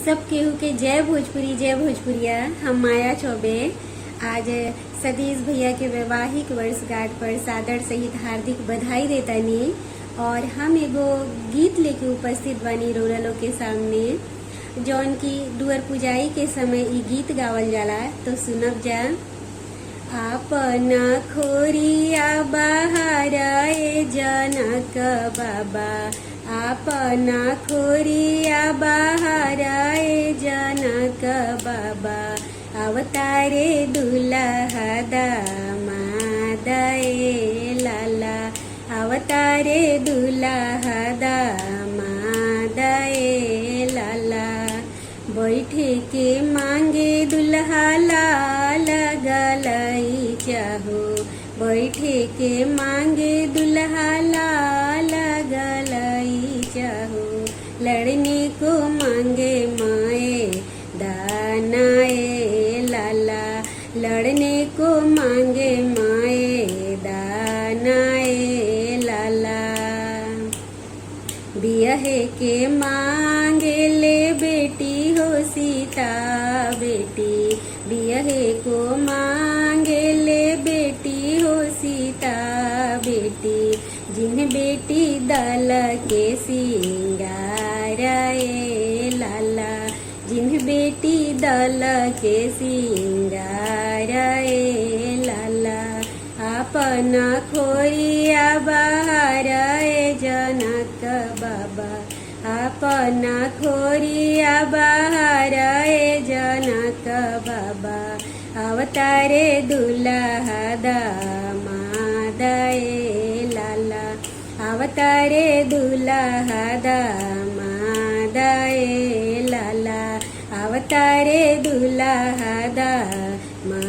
सब केहू के जय भोजपुरी जय भोजपुरिया। हम माया चौबे आज सतीश भैया के वैवाहिक वर्षगांठ पर सादर सहित हार्दिक बधाई देतानी और हम एगो गीत लेके उपस्थित बानी रउरा लोग के सामने, जौन की दुअर पुजाई के समय ई गीत गावल जाला। तो सुनब जा। आपना खोरिया बहाराए जनक बाबा, आपना खोरिया बहाराए जनक बाबा, अवतारे दुल्हा दामादाए लाला, अवतारे दुल्हा दामादाए लाला, बैठे के मांगे दुल्हा लाल गलाई चाहो, बैठे के मांगे दुल्हा लाल गलाई चाहो, लड़ने को मांगे माए दानाए लाला, लड़ने को मांगे माए दानाए लाला, बियाहे के मांगे ले बेटी हो सीता बेटी, बियाहे को मांगे ले बेटी हो सीता बेटी, जिन्हें बेटी दल के सिंगाराए लाला, जिन्हें बेटी दल के सिंगाराए लाला, अपना खोरिया बहाराए जनक बाबा, अपना खोरिया बहाराए जनक बाबा, अवतारे दुल्हा दामादाए लाला, अवतारे दुल्हा दामादाए लाला, अवतारे दुल्हा दामादाए